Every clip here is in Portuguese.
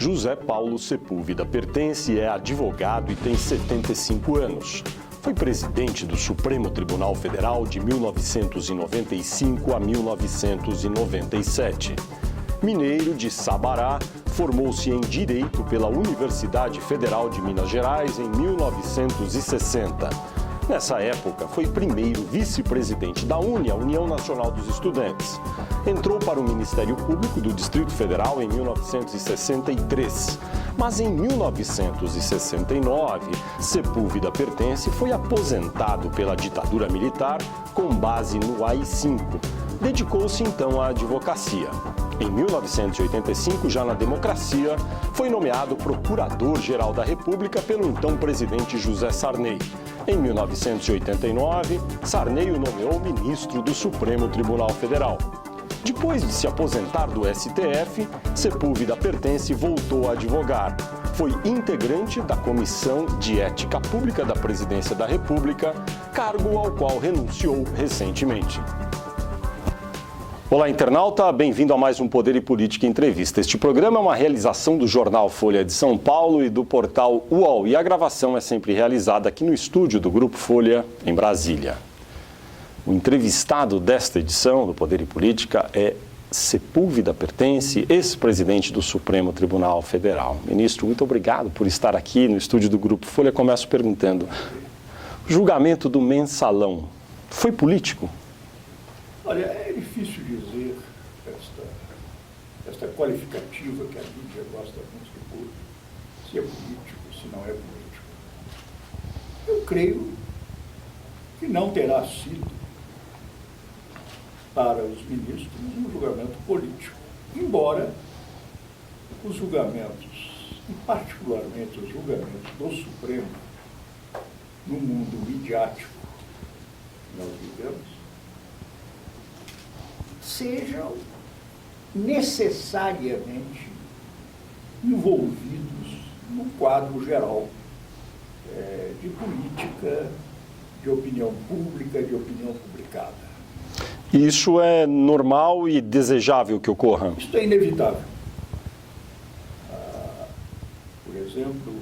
José Paulo Sepúlveda pertence, é advogado e tem 75 anos. Foi presidente do Supremo Tribunal Federal de 1995 a 1997. Mineiro de Sabará, formou-se em Direito pela Universidade Federal de Minas Gerais em 1960. Nessa época, foi primeiro vice-presidente da UNE, a União Nacional dos Estudantes. Entrou para o Ministério Público do Distrito Federal em 1963. Mas em 1969, Sepúlveda pertence foi aposentado pela ditadura militar com base no AI-5. Dedicou-se então à advocacia. Em 1985, já na democracia, foi nomeado Procurador-Geral da República pelo então presidente José Sarney. Em 1989, Sarney o nomeou ministro do Supremo Tribunal Federal. Depois de se aposentar do STF, Sepúlveda pertence e voltou a advogar. Foi integrante da Comissão de Ética Pública da Presidência da República, cargo ao qual renunciou recentemente. Olá, internauta, bem-vindo a mais um Poder e Política Entrevista. Este programa é uma realização do jornal Folha de São Paulo e do portal UOL, e a gravação é sempre realizada aqui no estúdio do Grupo Folha, em Brasília. O entrevistado desta edição do Poder e Política é Sepúlveda pertence, ex-presidente do Supremo Tribunal Federal. Ministro, muito obrigado por estar aqui no estúdio do Grupo Folha. Começo perguntando, o julgamento do mensalão foi político? Olha, é difícil dizer esta qualificativa que a mídia gosta muito de pôr, se é político, se não é político. Eu creio que não terá sido para os ministros um julgamento político, embora os julgamentos, e particularmente os julgamentos do Supremo, no mundo midiático que nós vivemos, sejam necessariamente envolvidos num quadro geral de política, de opinião pública, de opinião publicada. Isso é normal e desejável que ocorra? Isso é inevitável. Por exemplo,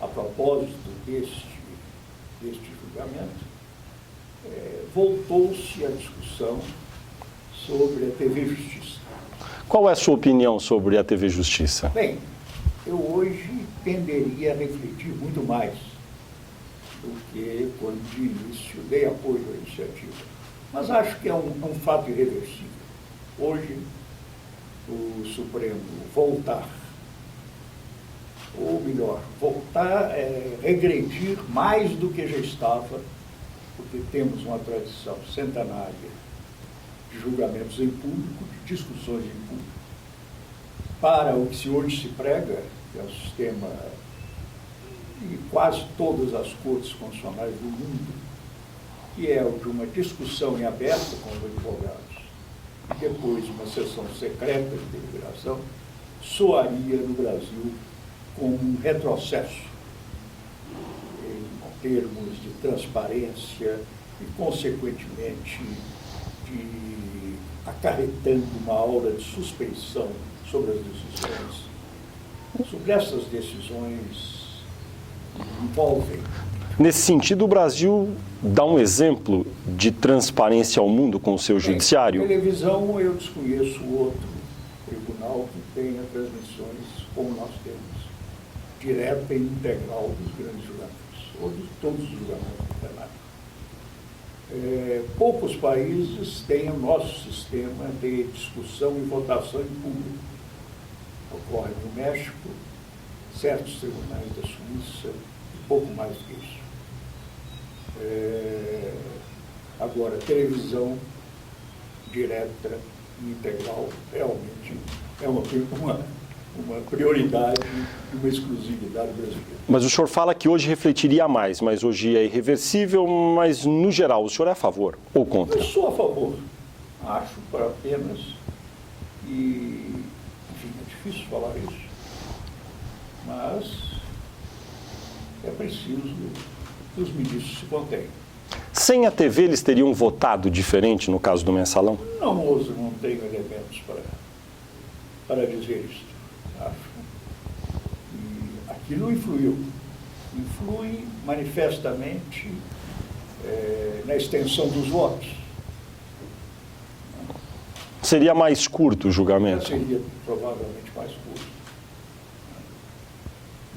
a propósito deste julgamento, voltou-se a discussão sobre a TV Justiça. Qual é a sua opinião sobre a TV Justiça? Bem, eu hoje tenderia a refletir muito mais do que quando de início dei apoio à iniciativa. Mas acho que é um fato irreversível. Hoje, o Supremo voltar, ou melhor, regredir mais do que já estava, porque temos uma tradição centenária de julgamentos em público, de discussões em público, para o que se hoje se prega, que é o sistema de quase todas as cortes constitucionais do mundo, que é o de uma discussão em aberto com os advogados, e depois uma sessão secreta de deliberação, soaria no Brasil como um retrocesso em termos de transparência e, consequentemente, acarretando uma aura de suspeição sobre as decisões. Sobre essas decisões envolvem. Nesse sentido, o Brasil dá um exemplo de transparência ao mundo com o seu judiciário? Na televisão, eu desconheço outro tribunal que tenha transmissões como nós temos, direta e integral dos grandes julgamentos, ou de todos os julgamentos do plenário. Poucos países têm o nosso sistema de discussão e votação em público. Ocorre no México, certos tribunais da Suíça, e pouco mais que isso. Agora, televisão direta e integral realmente é uma prioridade e uma exclusividade brasileira. Mas o senhor fala que hoje refletiria mais, mas hoje é irreversível, mas no geral, o senhor é a favor ou contra? Eu sou a favor. Acho para apenas e, enfim, é difícil falar isso, mas é preciso que os ministros se contenham. Sem a TV, eles teriam votado diferente no caso do mensalão? Não tenho elementos para dizer isso. Acho Aquilo influiu. Influi manifestamente na extensão dos votos. Seria mais curto o julgamento? Seria provavelmente mais curto.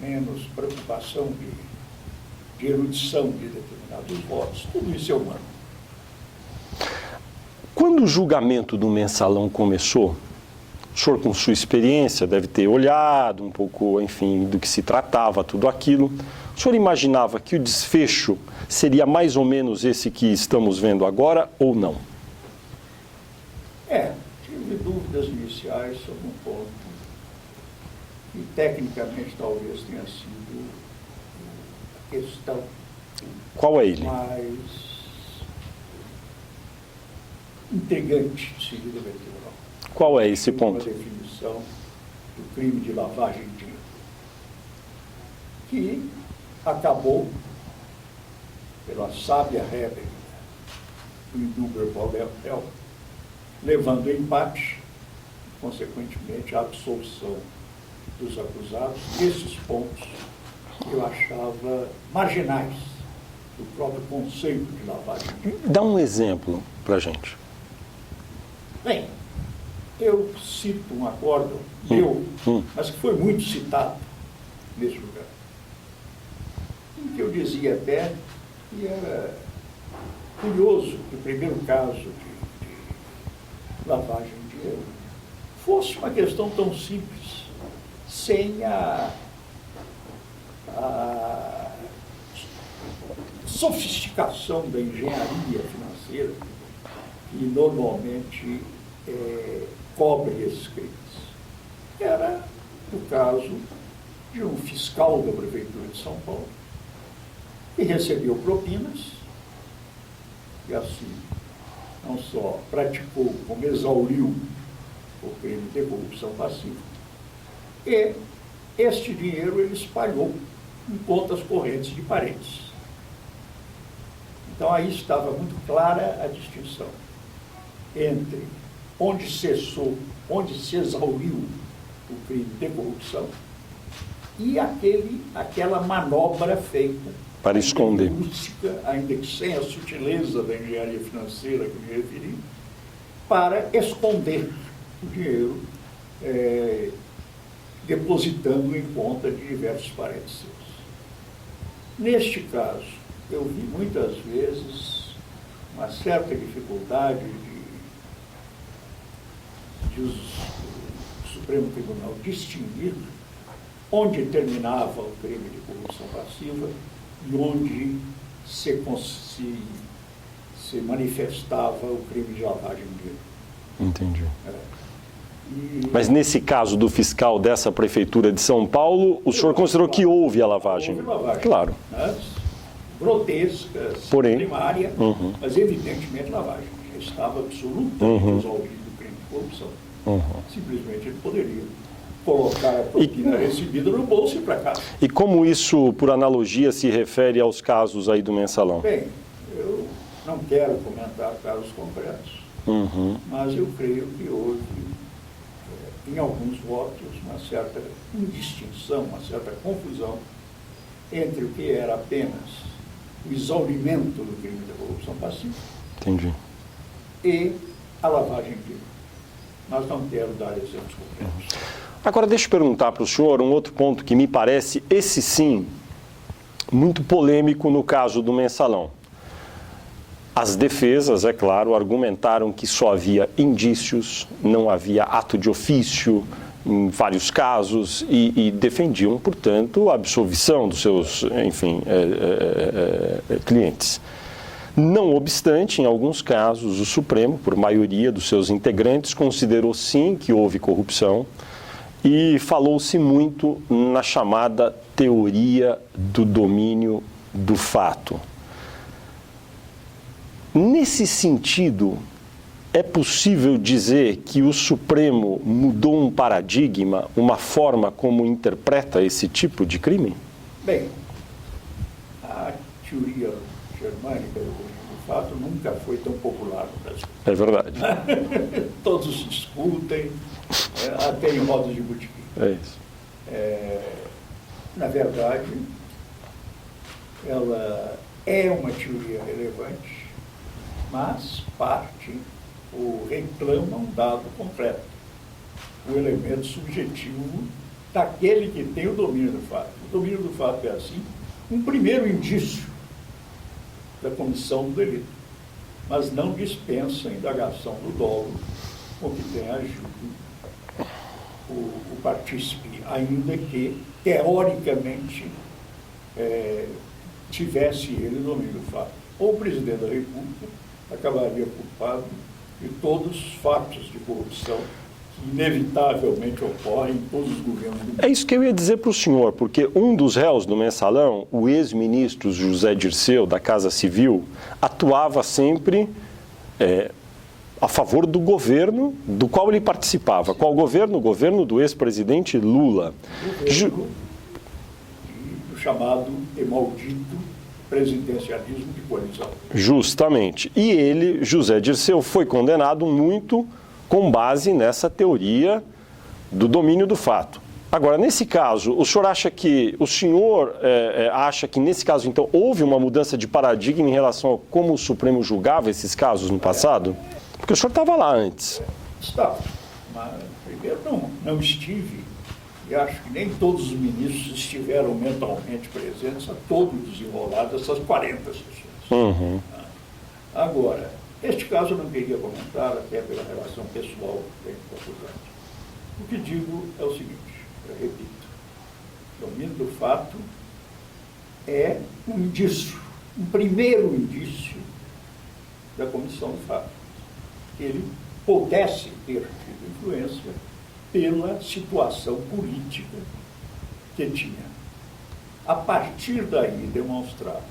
Menos preocupação de erudição de determinados votos. Tudo isso é humano. Quando o julgamento do mensalão começou, o senhor, com sua experiência, deve ter olhado um pouco, enfim, do que se tratava, tudo aquilo. O senhor imaginava que o desfecho seria mais ou menos esse que estamos vendo agora ou não? Tive dúvidas iniciais sobre um ponto que tecnicamente talvez tenha sido a questão Qual é ele? mais intrigante de seguida eleitoral. Qual é esse ponto? Uma definição do crime de lavagem de dinheiro, que acabou pela sábia regra do indúbio pro réu, levando ao empate, consequentemente, a absolvição dos acusados desses pontos que eu achava marginais do próprio conceito de lavagem de dinheiro. Dá um exemplo para a gente. Bem, eu cito um acórdão meu, mas que foi muito citado nesse lugar, em que eu dizia até que era curioso que o primeiro caso de lavagem de dinheiro fosse uma questão tão simples, sem a sofisticação da engenharia financeira que normalmente cobre esses crimes. Era o caso de um fiscal da Prefeitura de São Paulo que recebeu propinas e assim não só praticou, como exauriu o crime de corrupção passiva, e este dinheiro ele espalhou em contas correntes de parentes. Então aí estava muito clara a distinção entre onde cessou, onde se exauriu o crime de corrupção e aquela manobra feita para esconder, rústica, ainda que sem a sutileza da engenharia financeira que me referi, para esconder o dinheiro, depositando em conta de diversos parentes seus. Neste caso, eu vi muitas vezes uma certa dificuldade de o Supremo Tribunal distinguir onde terminava o crime de corrupção passiva e onde se manifestava o crime de lavagem de dinheiro. Entendi. Mas nesse caso do fiscal dessa prefeitura de São Paulo, o senhor considerou que houve a lavagem? Houve lavagem. Claro. Grotesca, porém, primária, mas evidentemente lavagem. Já estava absolutamente resolvido o crime de corrupção. Simplesmente ele poderia colocar a propina recebida no bolso e ir para casa. E como isso, por analogia, se refere aos casos aí do mensalão? Bem, eu não quero comentar casos concretos, mas eu creio que houve, em alguns votos, uma certa indistinção, uma certa confusão entre o que era apenas o exaurimento do crime de corrupção passiva. Entendi. E a lavagem de dinheiro. Nós não queremos dar exemplos concretos. Agora, deixa eu perguntar para o senhor um outro ponto que me parece, esse sim, muito polêmico no caso do mensalão. As defesas, é claro, argumentaram que só havia indícios, não havia ato de ofício em vários casos e defendiam, portanto, a absolvição dos seus, enfim, clientes. Não obstante, em alguns casos, o Supremo, por maioria dos seus integrantes, considerou sim que houve corrupção e falou-se muito na chamada teoria do domínio do fato. Nesse sentido, é possível dizer que o Supremo mudou um paradigma, uma forma como interpreta esse tipo de crime? Bem, a teoria germânica do fato nunca foi tão popular no Brasil. É verdade. Todos discutem, até em rodas de botequim. É isso. na verdade, ela é uma teoria relevante, mas parte ou reclama um dado concreto, o elemento subjetivo daquele que tem o domínio do fato. O domínio do fato é, assim, um primeiro indício da comissão do delito, mas não dispensa a indagação do dolo com que tem agido o partícipe, ainda que, teoricamente, tivesse ele o domínio do fato. Ou o presidente da República acabaria culpado de todos os fatos de corrupção que inevitavelmente ocorrem em todos os governos do mundo. É isso que eu ia dizer para o senhor, porque um dos réus do mensalão, o ex-ministro José Dirceu, da Casa Civil, atuava sempre a favor do governo do qual ele participava. Qual governo? O governo do ex-presidente Lula. Do chamado e maldito presidencialismo de coalizão. Justamente. E ele, José Dirceu, foi condenado muito com base nessa teoria do domínio do fato. Agora, nesse caso, o senhor acha que nesse caso, então, houve uma mudança de paradigma em relação a como o Supremo julgava esses casos no passado? Porque o senhor estava lá antes. Estava, mas primeiro não estive, e acho que nem todos os ministros estiveram mentalmente presentes a todo o desenrolar dessas 40 sessões. Uhum. Agora, este caso eu não queria comentar, até pela relação pessoal que tenho com o acusado. O que digo é o seguinte, eu repito, o domínio do fato é um indício, um primeiro indício da comissão do fato. Ele pudesse ter tido influência pela situação política que tinha. A partir daí, demonstrar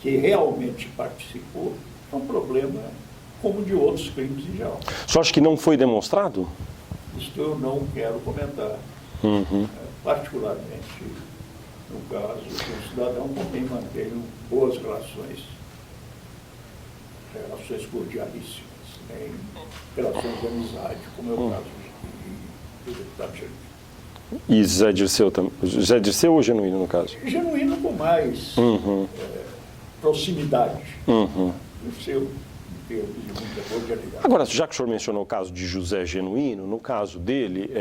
que realmente participou é um problema como de outros crimes em geral. O senhor acha que não foi demonstrado? Isto eu não quero comentar. Uhum. Particularmente no caso de um cidadão com quem mantenho boas relações cordialíssimas, nem relações de amizade, como é o caso do deputado Genuíno. E Zé Dirceu também? Zé Dirceu ou Genuíno, no caso? Genuíno com mais proximidade. O seu, em termos de muita cordialidade. Agora, já que o senhor mencionou o caso de José Genuíno, no caso dele,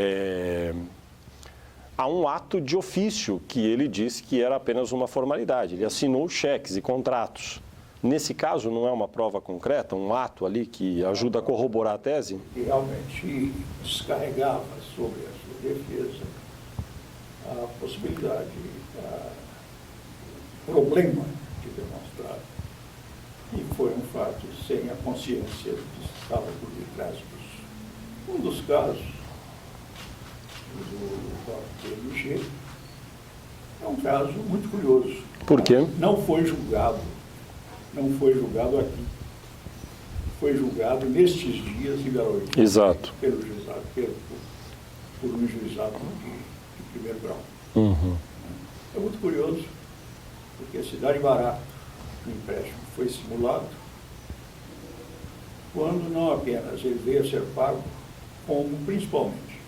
há um ato de ofício que ele disse que era apenas uma formalidade. Ele assinou cheques e contratos. Nesse caso, não é uma prova concreta, um ato ali que ajuda a corroborar a tese? Realmente descarregava sobre a sua defesa a possibilidade, o problema de demonstrar. E foi um fato sem a consciência que estava por detrás disso. Um dos casos do PMG é um caso muito curioso. Por quê? Não foi julgado aqui. Foi julgado nestes dias em Belo Horizonte. Exato. Pelo juizado, por um juizado de primeiro grau. É muito curioso, porque a cidade barata do empréstimo foi simulado quando não apenas ele veio a ser pago, como principalmente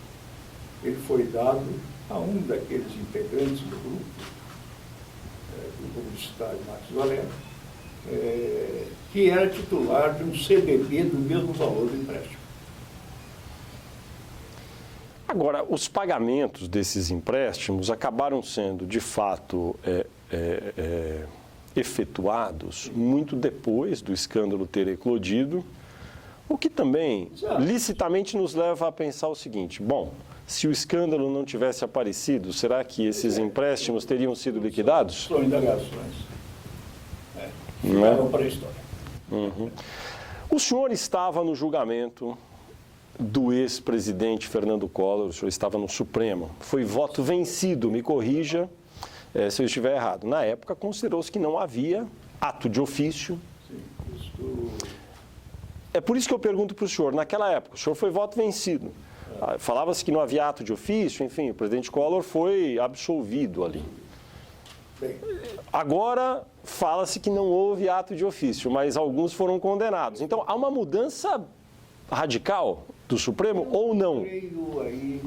ele foi dado a um daqueles integrantes do grupo, do publicitário Marcos Valério, que era titular de um CDB do mesmo valor do empréstimo. Agora, os pagamentos desses empréstimos acabaram sendo, de fato, efetuados muito depois do escândalo ter eclodido, o que também, licitamente, nos leva a pensar o seguinte: bom, se o escândalo não tivesse aparecido, será que esses empréstimos teriam sido liquidados? São indagações. Não é? Ficaram para a história. O senhor estava no julgamento do ex-presidente Fernando Collor, o senhor estava no Supremo. Foi voto vencido, me corrija se eu estiver errado. Na época, considerou-se que não havia ato de ofício. Sim, isso... É por isso que eu pergunto para o senhor, naquela época, o senhor foi voto vencido. Falava-se que não havia ato de ofício, enfim, o presidente Collor foi absolvido ali. Bem, agora, fala-se que não houve ato de ofício, mas alguns foram condenados. Então, há uma mudança radical do Supremo ou não? creio aí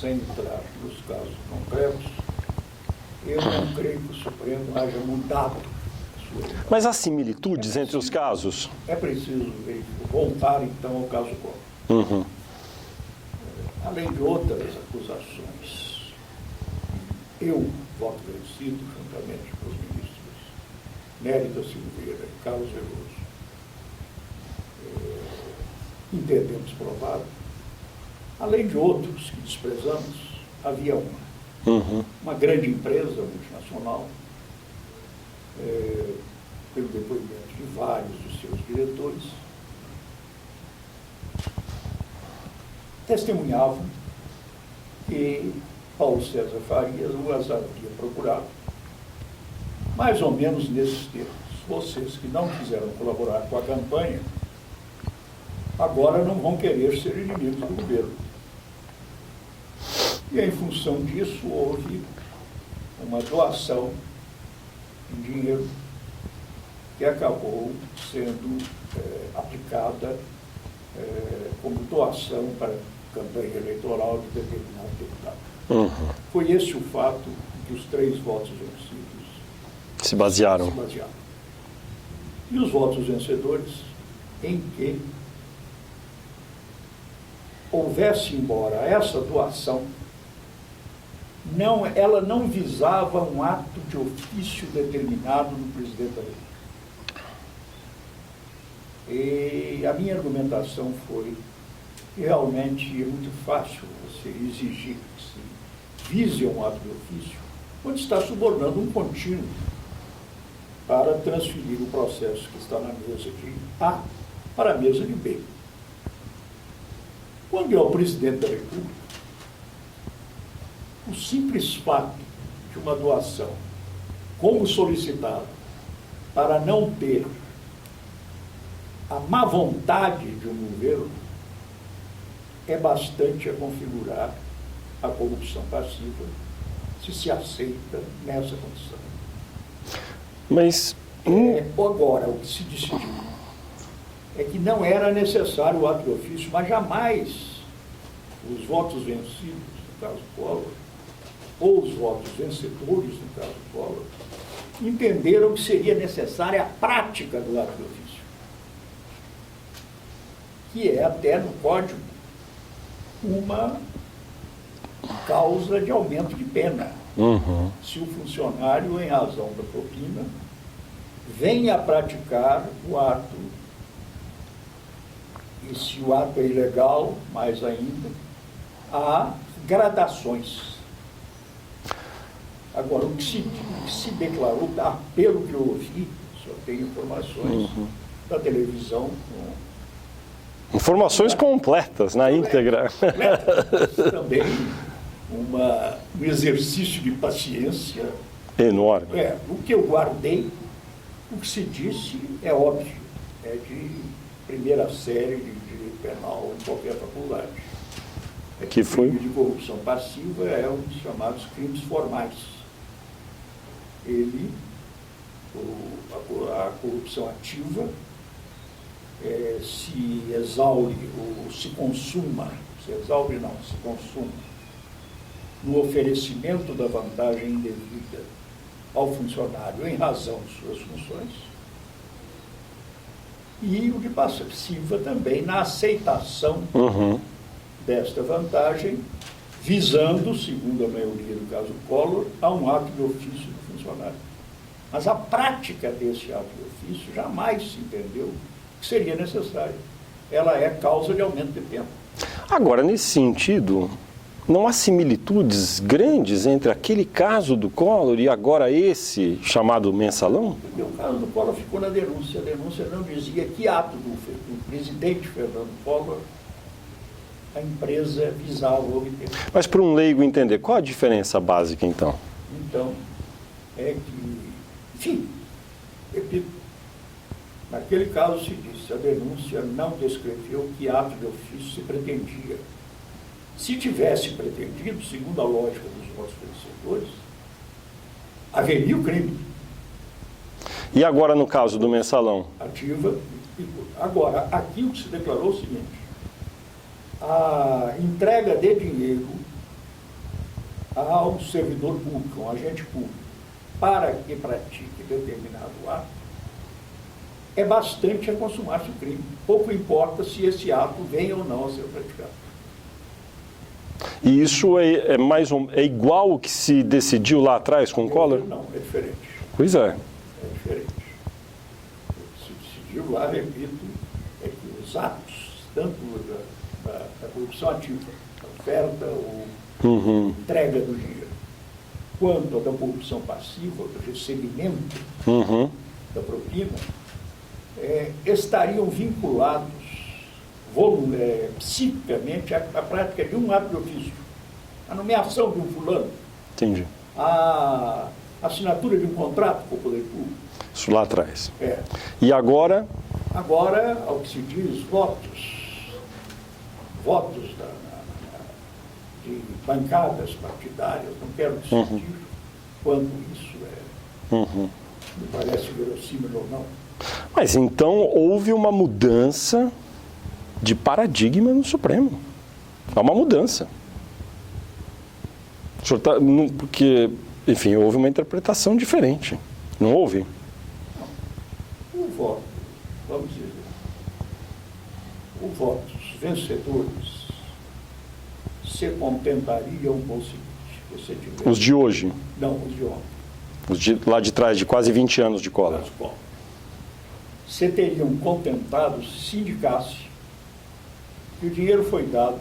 sem entrar nos casos concretos, eu não creio que o Supremo haja mudado a sua opinião. Mas há similitudes entre os casos? É preciso voltar, então, ao caso Collor. Uhum. Além de outras acusações, eu voto vencido, juntamente com os ministros Nery da Silveira e Carlos Veloso, entendemos provado. Além de outros que desprezamos, havia uma grande empresa multinacional, pelo depoimento de vários dos seus diretores, testemunhavam que Paulo César Farias as havia procurado, mais ou menos nesses termos. Vocês que não quiseram colaborar com a campanha, agora não vão querer ser inimigos do governo. E, em função disso, houve uma doação em dinheiro que acabou sendo aplicada como doação para a campanha eleitoral de determinado deputado. Uhum. Foi esse o fato em que os 3 votos vencidos Se basearam. E os votos vencedores em que houvesse, embora essa doação, ela não visava um ato de ofício determinado do presidente da República. E a minha argumentação foi que realmente é muito fácil você exigir que se vise um ato de ofício quando está subornando um contínuo para transferir o processo que está na mesa de A para a mesa de B. Quando é o presidente da República, o simples fato de uma doação, como solicitado, para não ter a má vontade de um governo, é bastante a configurar a corrupção passiva, se aceita nessa condição. Mas agora, o que se decidiu é que não era necessário o ato de ofício, mas jamais os votos vencidos, no caso Collor, ou os votos vencedores, no caso Collor, entenderam que seria necessária a prática do ato de ofício, que é até no Código uma causa de aumento de pena. Se o funcionário, em razão da propina, venha a praticar o ato, e se o ato é ilegal, mais ainda, há gradações. Agora, o que se declarou, pelo que eu ouvi, só tenho informações da televisão. Informações completas, na íntegra. Também um exercício de paciência enorme. O que eu guardei, o que se disse é óbvio, é de primeira série de direito penal em qualquer faculdade. Que foi? O crime de corrupção passiva é um dos chamados crimes formais. A corrupção ativa se exaure ou se consuma, se consuma no oferecimento da vantagem indevida ao funcionário em razão de suas funções, e o de passiva também na aceitação desta vantagem, visando, segundo a maioria do caso Collor, a um ato de ofício do funcionário. Mas a prática desse ato de ofício jamais se entendeu que seria necessária. Ela é causa de aumento de pena. Agora, nesse sentido, não há similitudes grandes entre aquele caso do Collor e agora esse chamado mensalão? Porque o caso do Collor ficou na denúncia. A denúncia não dizia que ato do presidente Fernando Collor a empresa visava obter. Mas para um leigo entender, qual a diferença básica então? Então, é que, enfim, repito, naquele caso se disse, a denúncia não descreveu que ato de ofício se pretendia. Se tivesse pretendido, segundo a lógica dos votos vencedores, haveria o crime. E agora no caso do mensalão? Ativa. Agora, aqui o que se declarou é o seguinte: a entrega de dinheiro a um servidor público, um agente público, para que pratique determinado ato, é bastante a consumar-se o crime. Pouco importa se esse ato vem ou não a ser praticado. E isso é igual ao que se decidiu lá atrás com o Collor? Não, é diferente. Pois é. É diferente. O que se decidiu lá, repito, é que os atos, tanto da corrupção ativa, da oferta ou entrega do dinheiro, quanto a da corrupção passiva, do recebimento da propina, estariam vinculados psiquicamente à prática de um ato de ofício, a nomeação de um fulano, Entendi. a assinatura de um contrato com o poder público. Isso lá atrás. É. E agora? Agora, ao que se diz, votos de bancadas partidárias, não quero discutir quanto isso me parece verossímil ou não. Mas então houve uma mudança de paradigma no Supremo. Há uma mudança. O senhor porque, enfim, houve uma interpretação diferente. Não houve? O voto, vamos dizer, o voto dos vencedores se contentariam com o seguinte: você tiver... Os de hoje? Não, os de ontem. Os lá de trás, de quase 20 anos de Collor. Se teriam contentado se indicasse que o dinheiro foi dado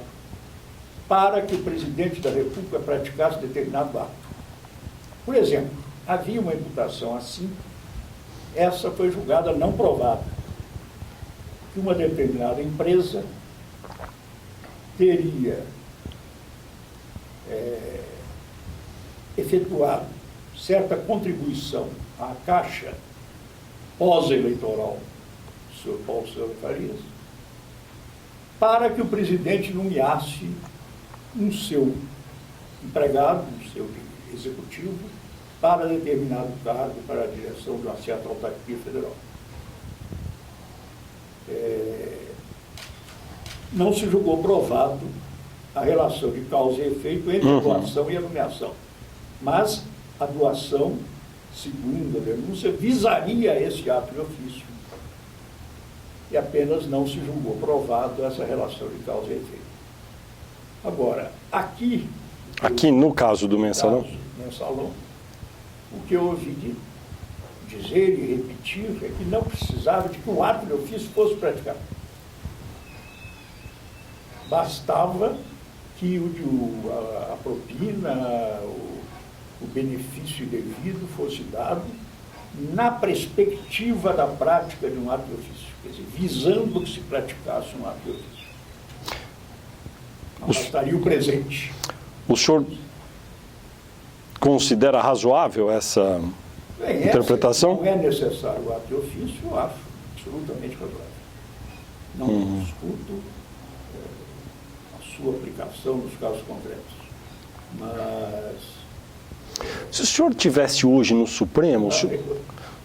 para que o presidente da República praticasse determinado ato. Por exemplo, havia uma imputação assim, essa foi julgada não provada, que uma determinada empresa teria efetuado certa contribuição à Caixa pós-eleitoral do senhor Paulo César Farias, para que o presidente nomeasse um seu empregado, um seu executivo, para determinado cargo, para a direção de uma certa autarquia federal. Não se julgou provado a relação de causa e efeito entre a doação e a nomeação, mas a doação, segundo a denúncia, visaria esse ato de ofício. E apenas não se julgou provado essa relação de causa e efeito. Agora, aqui no caso do mensalão? O que eu ouvi dizer e repetir é que não precisava de que um ato de ofício fosse praticado. Bastava que a propina, o benefício devido fosse dado na perspectiva da prática de um ato de ofício, quer dizer, visando que se praticasse um ato de ofício. Não bastaria o presente. O senhor considera razoável essa interpretação? Não é necessário o ato de ofício, eu acho absolutamente razoável. Não discuto a sua aplicação nos casos concretos. Mas... Se o senhor tivesse hoje no Supremo,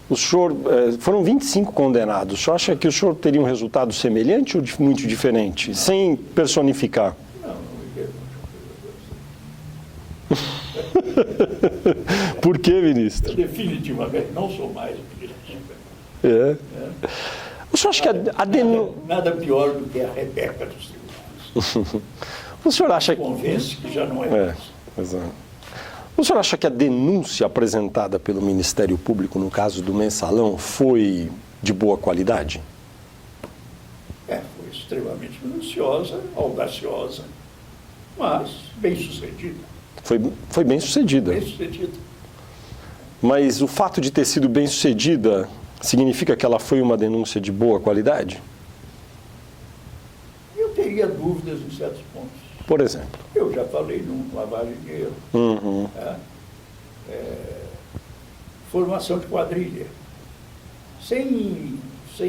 o senhor foram 25 condenados. O senhor acha que o senhor teria um resultado semelhante ou muito diferente, sem personificar? Não me pergunte. Por que, ministro? Definitivamente não sou mais ministro. O senhor acha que a denúncia... Nada pior do que a Rebeca dos tribunais. O senhor acha que... Convence que já não é mais. Exato. O senhor acha que a denúncia apresentada pelo Ministério Público no caso do mensalão foi de boa qualidade? Foi extremamente minuciosa, audaciosa, mas bem-sucedida. Foi bem-sucedida. Bem-sucedida. Mas o fato de ter sido bem-sucedida significa que ela foi uma denúncia de boa qualidade? Eu teria dúvidas em certos pontos. Por exemplo? Eu já falei num lavagem de dinheiro. Formação de quadrilha. Sem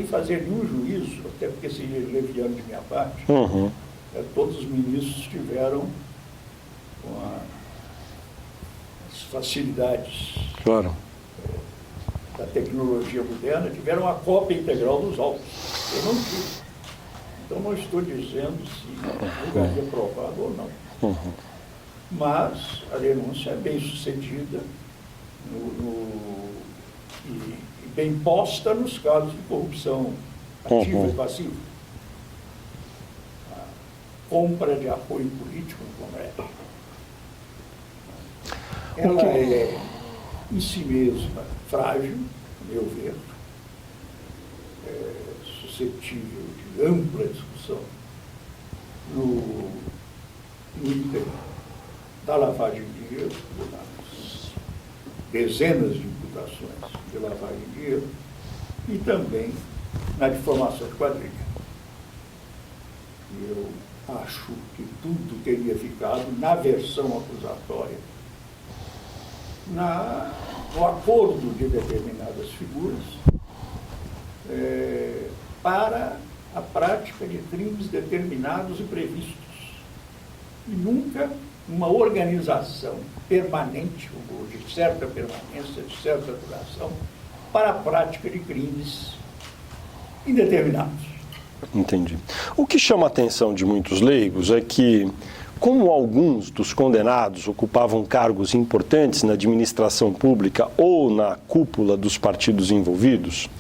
fazer nenhum juízo, até porque seria leviano de minha parte, todos os ministros tiveram as facilidades da tecnologia moderna, tiveram a cópia integral dos autos. Eu não tive. Então, não estou dizendo se julgaria provado ou não. mas a denúncia é bem sucedida e bem posta nos casos de corrupção ativa e passiva. A compra de apoio político no Congresso. Ela é, em si mesma, frágil, a meu ver, suscetível de ampla discussão no ínterim da lavagem de dinheiro, das dezenas de imputações de lavagem de dinheiro, e também na difamação de quadrilha. Eu acho que tudo teria ficado na versão acusatória, no acordo de determinadas figuras para a prática de crimes determinados e previstos. E nunca uma organização permanente, ou de certa permanência, de certa duração, para a prática de crimes indeterminados. Entendi. O que chama a atenção de muitos leigos é que, como alguns dos condenados ocupavam cargos importantes na administração pública ou na cúpula dos partidos envolvidos,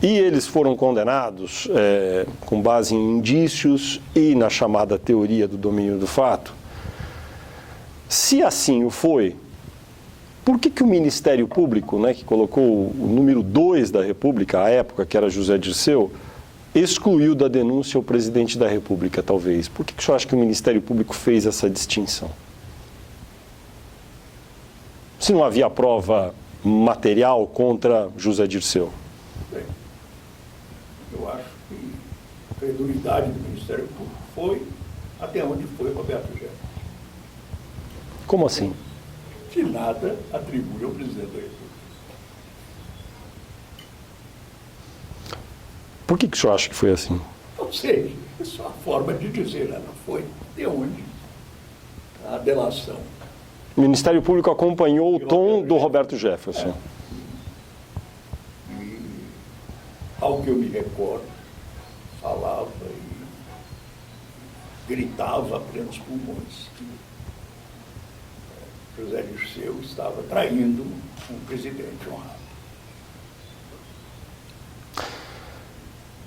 e eles foram condenados com base em indícios e na chamada teoria do domínio do fato, se assim o foi, por que o Ministério Público, né, que colocou o número 2 da República, à época, que era José Dirceu, excluiu da denúncia o presidente da República, talvez? Por que o senhor acha que o Ministério Público fez essa distinção? Se não havia prova material contra José Dirceu? Bem, eu acho que a credulidade do Ministério Público foi até onde foi Roberto Jefferson. Como assim? Que nada atribui ao presidente da República. Por que o senhor acha que foi assim? Não sei, é só a forma de dizer, ela foi até onde a delação. O Ministério Público acompanhou o tom do Roberto Jefferson. E, ao que eu me recordo, falava e gritava a plenos pulmões que José Dirceu estava traindo um presidente honrado.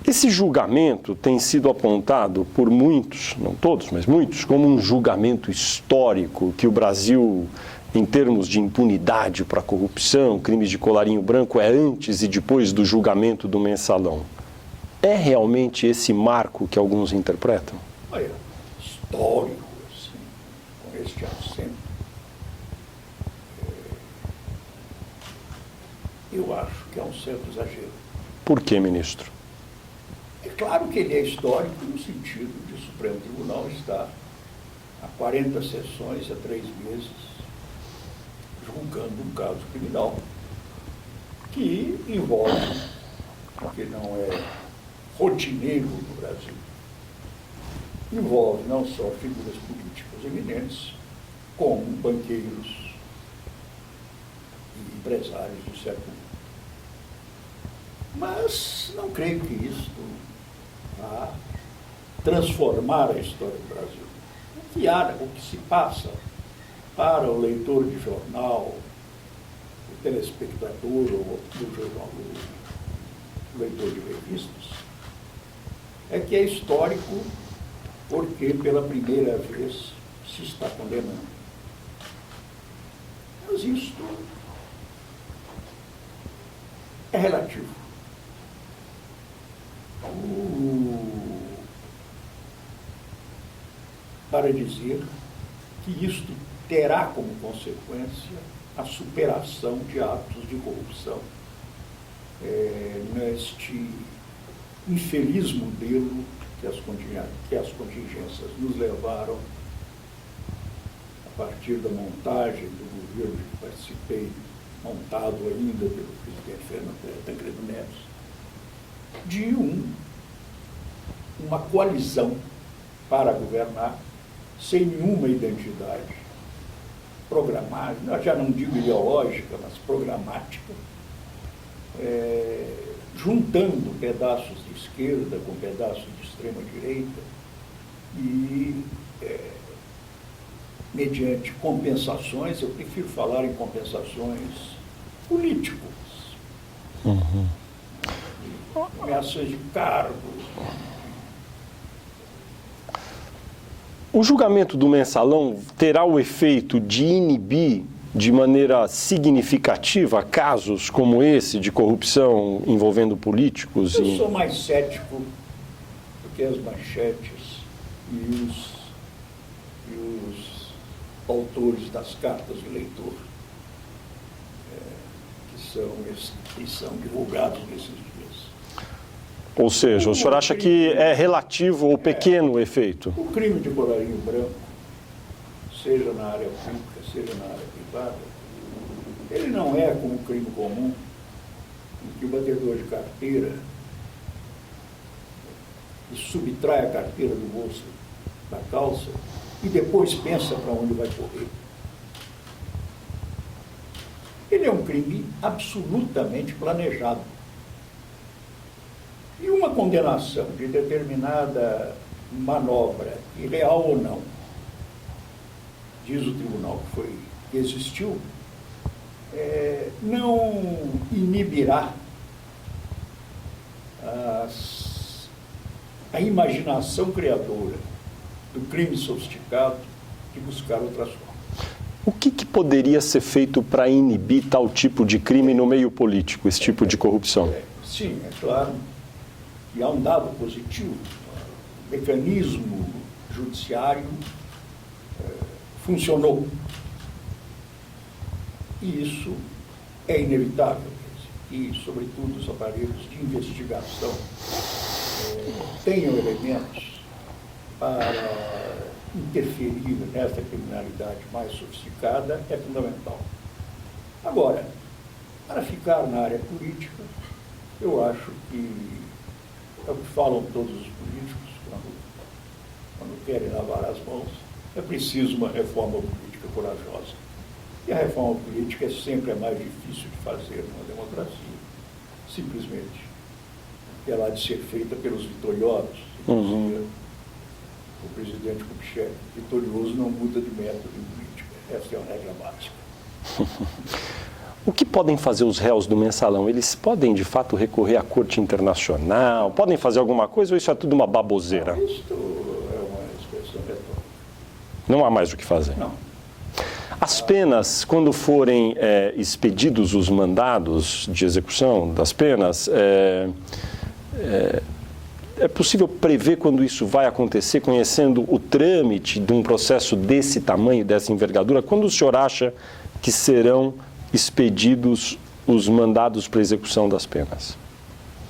Esse julgamento tem sido apontado por muitos, não todos, mas muitos, como um julgamento histórico, que o Brasil, em termos de impunidade para a corrupção, crimes de colarinho branco, é antes e depois do julgamento do Mensalão. É realmente esse marco que alguns interpretam? Olha, histórico, assim, com este acento, eu acho que é um certo exagero. Por quê, ministro? É claro que ele é histórico no sentido de o Supremo Tribunal estar há 40 sessões, há 3 meses, julgando um caso criminal que envolve, que não é rotineiro no Brasil, envolve não só figuras políticas eminentes, como banqueiros e empresários do século. Mas não creio que isto vá transformar a história do Brasil. O que se passa para o leitor de jornal, o telespectador, ou do jornal, o leitor de revistas, é que é histórico porque pela primeira vez se está condenando. Mas isto é relativo. Para dizer que isto terá como consequência a superação de atos de corrupção neste infeliz modelo que as contingências nos levaram a partir da montagem do governo que participei, montado ainda pelo presidente Fernando Tancredo Neves, de uma coalizão para governar sem nenhuma identidade programática, já não digo ideológica, mas programática, juntando pedaços de esquerda com pedaços de extrema-direita e mediante compensações, eu prefiro falar em compensações políticas, ameaças de cargo. O julgamento do mensalão terá o efeito de inibir de maneira significativa casos como esse de corrupção envolvendo políticos? Eu sou mais cético do que as manchetes e os autores das cartas de leitor que são divulgados nesses dias. Ou seja, o senhor acha que é relativo ou pequeno o efeito? O crime de colarinho branco, seja na área pública, seja na área privada, ele não é como um crime comum, em que o batedor de carteira subtrai a carteira do bolso da calça e depois pensa para onde vai correr. Ele é um crime absolutamente planejado. E uma condenação de determinada manobra, irreal ou não, diz o tribunal que existiu, não inibirá a imaginação criadora do crime sofisticado de buscar outras formas. O que poderia ser feito para inibir tal tipo de crime no meio político, esse tipo de corrupção? Sim, é claro. E há um dado positivo. O mecanismo judiciário funcionou. E isso é inevitável. E, sobretudo, os aparelhos de investigação tenham elementos para interferir nessa criminalidade mais sofisticada é fundamental. Agora, para ficar na área política, eu acho que é o que falam todos os políticos quando querem lavar as mãos, é preciso uma reforma política corajosa. E a reforma política é sempre a mais difícil de fazer numa democracia, simplesmente. Ela há de ser feita pelos vitoriosos. O presidente Kubitschek, vitorioso não muda de método em política. Essa é uma regra básica. O que podem fazer os réus do mensalão? Eles podem, de fato, recorrer à Corte Internacional? Podem fazer alguma coisa ou isso é tudo uma baboseira? Isso é uma expressão retórica. Não há mais o que fazer? Não. As penas, quando forem expedidos os mandados de execução das penas, é possível prever quando isso vai acontecer, conhecendo o trâmite de um processo desse tamanho, dessa envergadura? Quando o senhor acha que serão expedidos os mandados para execução das penas?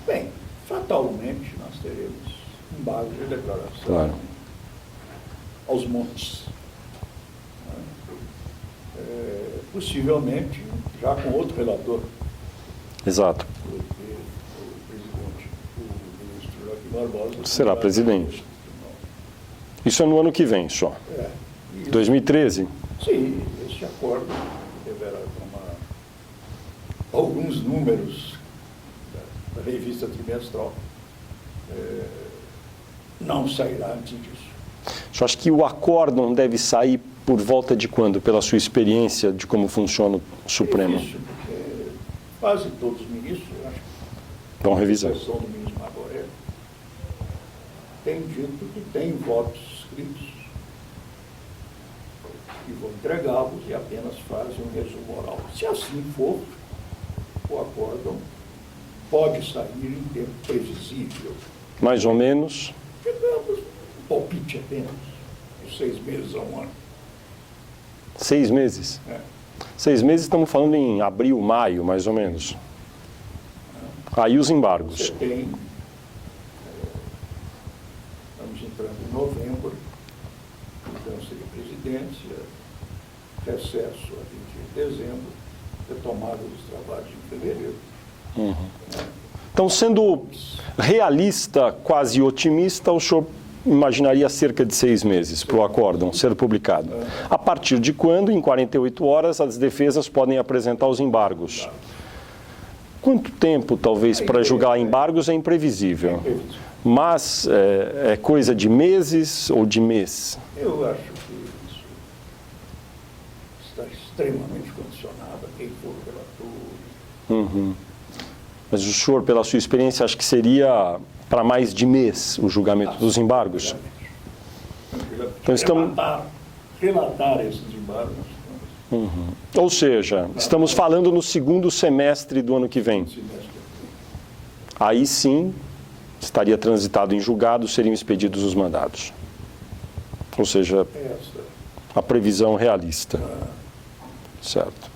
Bem, fatalmente nós teremos embargo de declaração, claro, aos montes. Possivelmente já com outro relator. Exato. Barbosa, será presidente. Isso é no ano que vem só? 2013? Sim, este acordo deverá tomar alguns números da revista trimestral. Não sairá antes disso. O senhor acha que o acórdão deve sair por volta de quando, pela sua experiência de como funciona o Supremo? É difícil, porque quase todos os ministros, eu acho que vão revisar. A exceção do ministro Marboré tem dito que tem votos escritos e vão entregá-los e apenas fazem um resumo oral. Se assim for, o acórdão pode sair em tempo previsível. Mais ou menos? Digamos, um palpite apenas, de 6 meses a um ano. 6 meses? 6 meses, estamos falando em abril, maio, mais ou menos. Aí os embargos. Você tem, estamos entrando em novembro, mudança de presidência, recesso a 20 de dezembro, retomada dos trabalhos em fevereiro. Então, sendo realista, quase otimista, o senhor imaginaria cerca de 6 meses para o acórdão ser publicado. A partir de quando, em 48 horas, as defesas podem apresentar os embargos. Quanto tempo, talvez, para julgar embargos é imprevisível. Mas é coisa de meses ou de mês? Eu acho que isso extremamente condicionado a quem for o relator. Uhum. Mas o senhor, pela sua experiência, acha que seria para mais de mês o julgamento dos embargos? Então estamos... relatar esses embargos. Uhum. Ou seja, estamos falando no segundo semestre do ano que vem. Aí sim, estaria transitado em julgado, seriam expedidos os mandados. Ou seja, a previsão realista. Certo.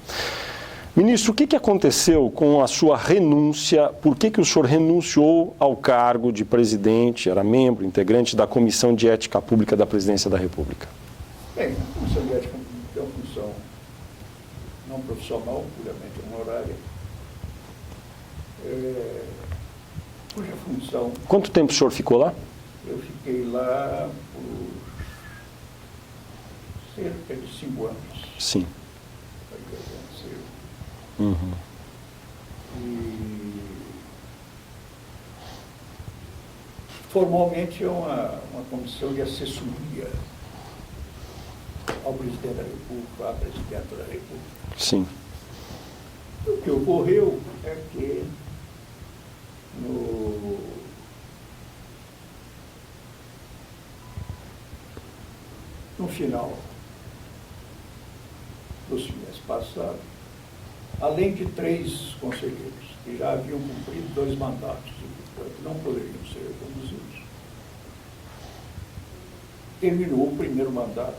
Ministro, o que aconteceu com a sua renúncia? Por que o senhor renunciou ao cargo de presidente, era membro, integrante da Comissão de Ética Pública da Presidência da República? Bem, a Comissão de Ética Pública é uma função não profissional, puramente honorária, cuja função... Quanto tempo o senhor ficou lá? Eu fiquei lá por cerca de 5 anos. Sim. Uhum. E formalmente é uma comissão de assessoria ao presidente da República, à presidenta da República. Sim. O que ocorreu é que no final do semestre passado, além de 3 conselheiros que já haviam cumprido 2 mandatos e, portanto, não poderiam ser reconduzidos, terminou o primeiro mandato,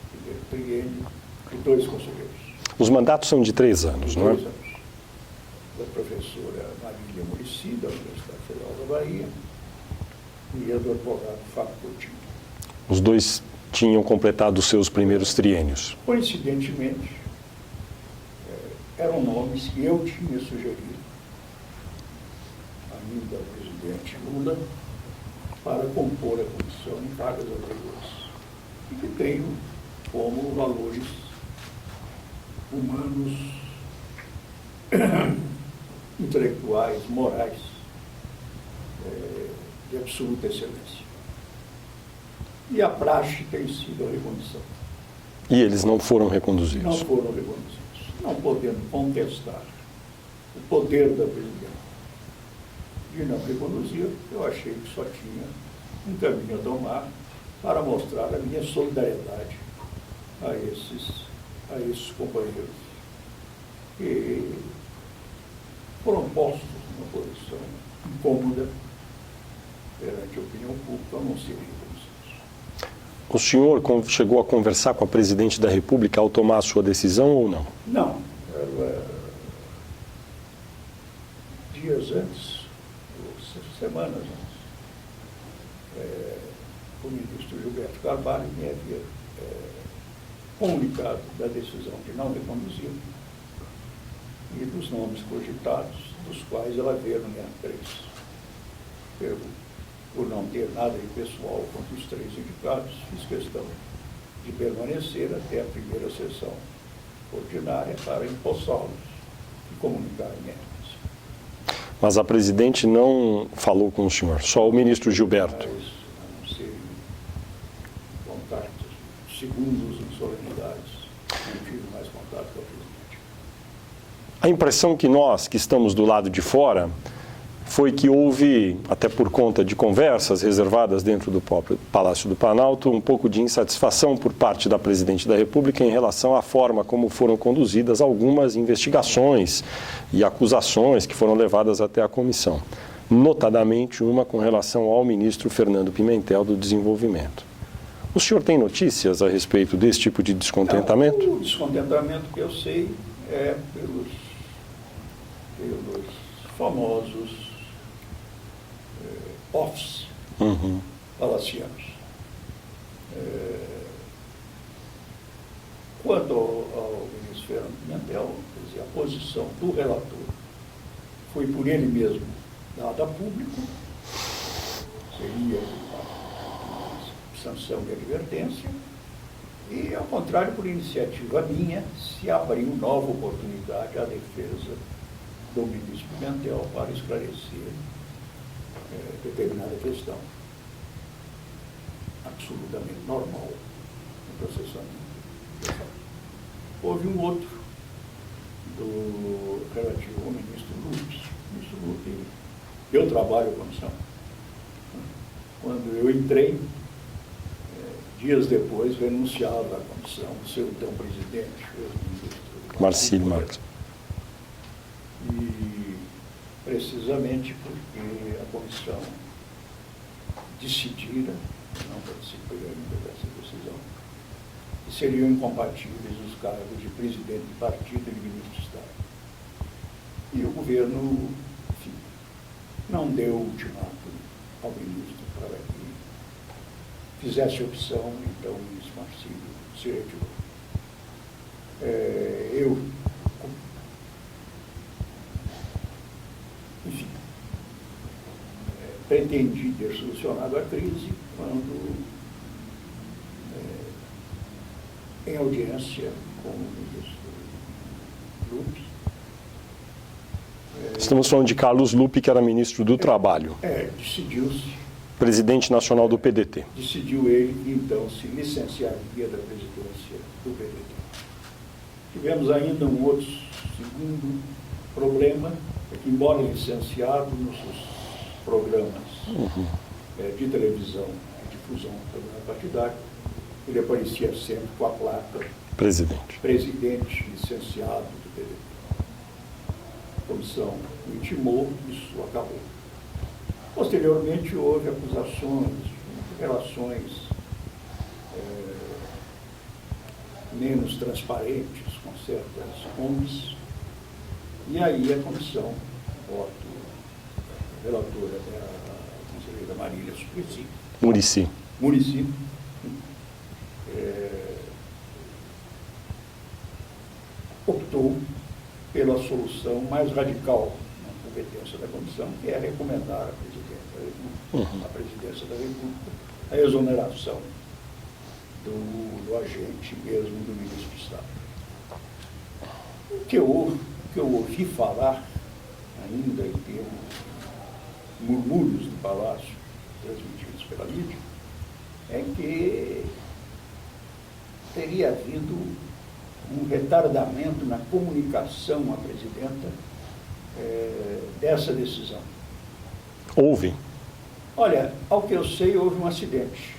o primeiro triênio, de 2 conselheiros. Os mandatos são de 3 anos, não é? 2 anos. Da professora Marília Muricy, da Universidade Federal da Bahia, e a do advogado Fábio Coutinho. Os 2 tinham completado os seus primeiros triênios. Coincidentemente, eram nomes que eu tinha sugerido a mim da presidente Lula para compor a comissão em vagas anteriores e que tenho como valores humanos, intelectuais, morais, de absoluta excelência. E a praxe tem sido a recondução. E eles não foram reconduzidos? Não foram reconduzidos. Não podendo contestar o poder da presidente de não reconduzir, eu achei que só tinha um caminho a tomar para mostrar a minha solidariedade a esses companheiros que foram postos numa posição incômoda perante a opinião pública ao não serem reconduzidos. O senhor chegou a conversar com a presidente da República ao tomar a sua decisão ou não? Não. Dias antes, semanas antes, o ministro Gilberto Carvalho me havia comunicado da decisão de não reconduzir e dos nomes cogitados, dos quais ela veio nomear 3. Por não ter nada de pessoal contra os 3 indicados, fiz questão de permanecer até a primeira sessão ordinária para empossá-los e comunicar a minha renúncia. Mas a presidente não falou com o senhor, só o ministro Gilberto? Mas, a não ser contatos, segundos e solenidades, não tive mais contato com a presidente. A impressão que nós, que estamos do lado de fora, foi que houve, até por conta de conversas reservadas dentro do próprio Palácio do Planalto, um pouco de insatisfação por parte da Presidente da República em relação à forma como foram conduzidas algumas investigações e acusações que foram levadas até a comissão, notadamente uma com relação ao ministro Fernando Pimentel do Desenvolvimento. O senhor tem notícias a respeito desse tipo de descontentamento? Não, o descontentamento que eu sei é pelos famosos office palacianos. Quanto ao ministro Fernando Pimentel, quer dizer, a posição do relator foi por ele mesmo dada a público, seria uma sanção de advertência, e, ao contrário, por iniciativa minha, se abriu nova oportunidade à defesa do ministro Pimentel para esclarecer determinada questão absolutamente normal no processamento. houve um outro, relativo ao ministro Lupe. O ministro Lupe deu trabalho à comissão. Quando eu entrei, dias depois, renunciava à comissão o seu então presidente, o ministro Marcílio Marcos. E precisamente porque a comissão decidira, não participei ainda dessa decisão, que seriam incompatíveis os cargos de presidente de partido e de ministro de Estado. E o governo, enfim, não deu ultimato ao ministro para que fizesse opção, então o ministro Marcílio se retirou. Enfim, pretendi ter solucionado a crise quando, em audiência com o ministro Lupe. Estamos falando de Carlos Lupe, que era ministro do Trabalho. Decidiu-se. Presidente nacional do PDT. Decidiu ele que, então, se licenciaria da presidência do PDT. Tivemos ainda um outro segundo problema, que, embora licenciado nos seus programas de televisão e difusão do programa partidário, ele aparecia sempre com a placa presidente licenciado do PDT. A comissão o intimou, isso acabou. Posteriormente, houve acusações de relações menos transparentes com certas ONGs, e aí a comissão, voto relatora da conselheira Marília Muricy, optou pela solução mais radical na competência da comissão, que é recomendar à presidência da República a exoneração do agente mesmo do ministro de Estado. O que eu ouvi falar, ainda em termos murmúrios do Palácio, transmitidos pela mídia, é que teria havido um retardamento na comunicação à presidenta dessa decisão. Houve? Olha, ao que eu sei, houve um acidente.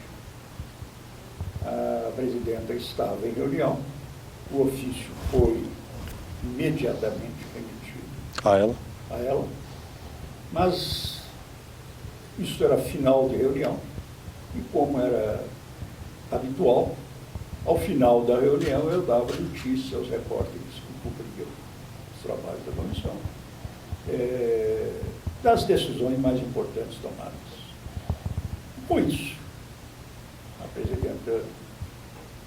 A presidenta estava em reunião, o ofício foi imediatamente remetido a ela, mas isso era final de reunião, e como era habitual, ao final da reunião eu dava notícia aos repórteres que cobriam os trabalhos da comissão, das decisões mais importantes tomadas. Com isso, a presidenta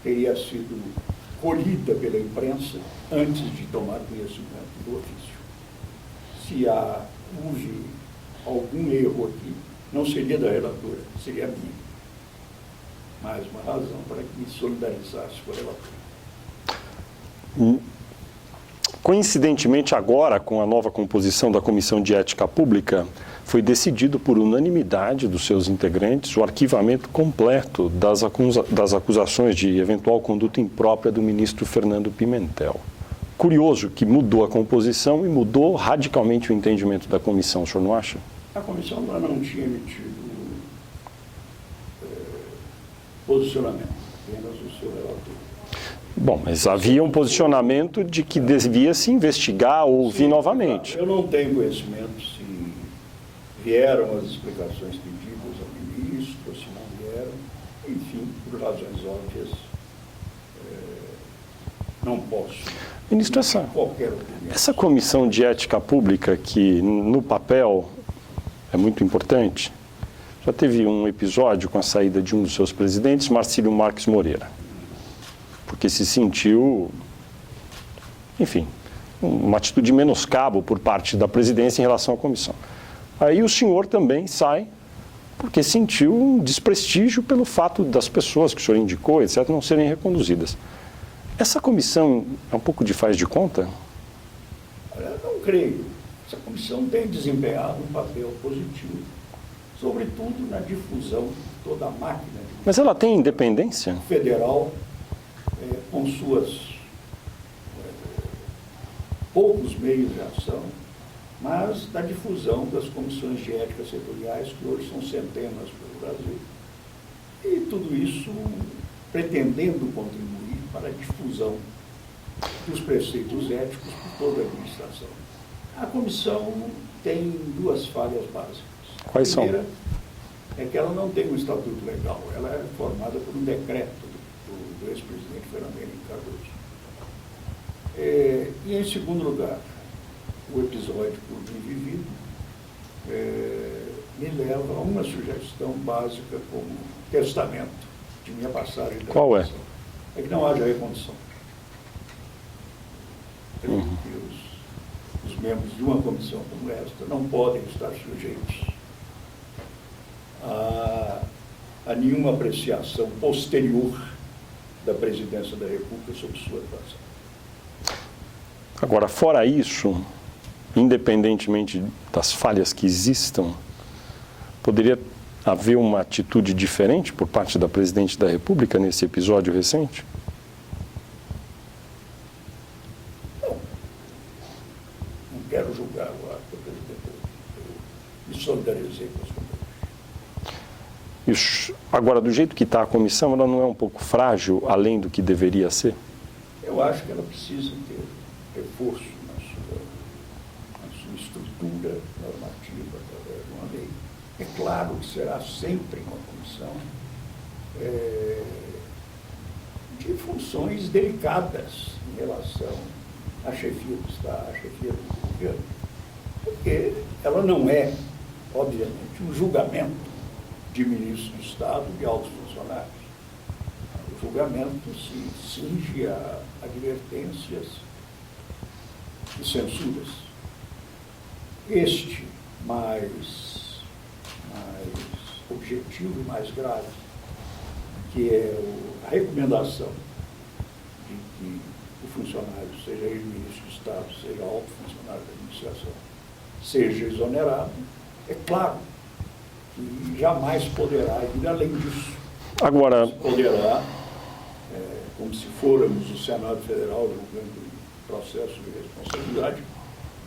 teria sido colhida pela imprensa antes de tomar conhecimento do ofício. Se houve algum erro aqui, não seria da relatora, seria minha. Mais uma razão para que me solidarizasse com a relatora. Coincidentemente, agora, com a nova composição da Comissão de Ética Pública, foi decidido por unanimidade dos seus integrantes o arquivamento completo das acusações de eventual conduta imprópria do ministro Fernando Pimentel. Curioso que mudou a composição e mudou radicalmente o entendimento da comissão, o senhor não acha? A comissão não tinha emitido posicionamento, apenas o seu relator. Bom, mas havia um posicionamento de que devia se investigar ou ouvir novamente. Eu não tenho conhecimento se vieram as explicações pedidas ao ministro, se não vieram. Enfim, por razões óbvias, não posso. Ministro, essa comissão de ética pública, que no papel é muito importante, já teve um episódio com a saída de um dos seus presidentes, Marcílio Marques Moreira, porque se sentiu, enfim, uma atitude de menoscabo por parte da presidência em relação à comissão. Aí o senhor também sai porque sentiu um desprestígio pelo fato das pessoas que o senhor indicou, etc., não serem reconduzidas. Essa comissão é um pouco de faz de conta? Eu não creio. Essa comissão tem desempenhado um papel positivo, sobretudo na difusão de toda a máquina. Mas ela tem independência? Federal, com suas poucos meios de ação, mas da difusão das comissões de ética setoriais, que hoje são centenas pelo Brasil. E tudo isso pretendendo contribuir para a difusão dos preceitos éticos por toda a administração. A comissão tem duas falhas básicas. Quais são? A primeira é que ela não tem um estatuto legal, ela é formada por um decreto do ex-presidente Fernando Henrique Cardoso. E, em segundo lugar, o episódio por mim vivido me leva a uma sugestão básica como testamento de minha passagem. Qual é? É que não haja recondução. Creio que os membros de uma comissão como esta não podem estar sujeitos a nenhuma apreciação posterior da Presidência da República sobre sua atuação. Agora, fora isso, independentemente das falhas que existam, poderia haver uma atitude diferente por parte da Presidente da República nesse episódio recente? Não quero julgar o ato do presidente. Eu me solidarizei com as companhias. Agora, do jeito que está a comissão, ela não é um pouco frágil, além do que deveria ser? Eu acho que ela precisa ter reforço na sua estrutura normativa através de uma lei. É claro que será sempre uma comissão de funções delicadas em relação à chefia do Estado, à chefia do governo, porque ela não é, obviamente, um julgamento de ministros do Estado, de altos funcionários. O julgamento se cinge a advertências e censuras. Este mais objetivo e mais grave, que é a recomendação de que o funcionário, seja ele ministro do Estado, seja alto funcionário da administração, seja exonerado, é claro que jamais poderá ir além disso. Agora, poderá, como se fôramos o Senado Federal julgando processo de responsabilidade,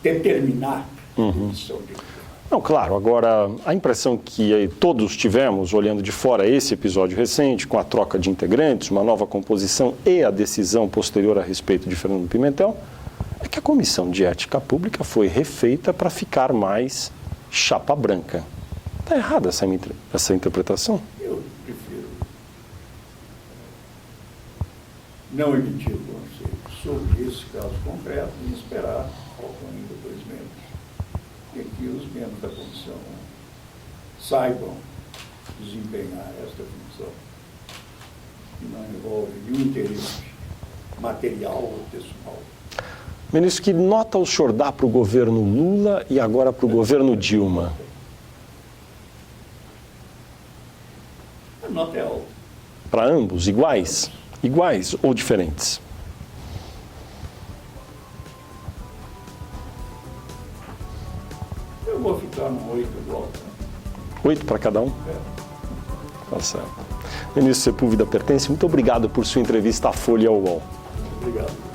determinar a demissão de governo. Não, claro, agora a impressão que todos tivemos, olhando de fora esse episódio recente, com a troca de integrantes, uma nova composição e a decisão posterior a respeito de Fernando Pimentel, é que a Comissão de Ética Pública foi refeita para ficar mais chapa branca. Está errada essa interpretação? Eu prefiro não emitir o conselho sobre esse caso concreto e esperar, faltam ainda 2 meses, e que os membros da comissão saibam desempenhar esta função, que não envolve nenhum interesse material ou pessoal. Ministro, que nota o senhor dá para o governo Lula e agora para o governo Dilma? A nota é alta. Para ambos, iguais? Iguais ou diferentes? Eu vou ficar no 8 igual. 8 para cada um? Tá certo. Ministro Sepúlveda Pertence, muito obrigado por sua entrevista à Folha e ao UOL. Obrigado.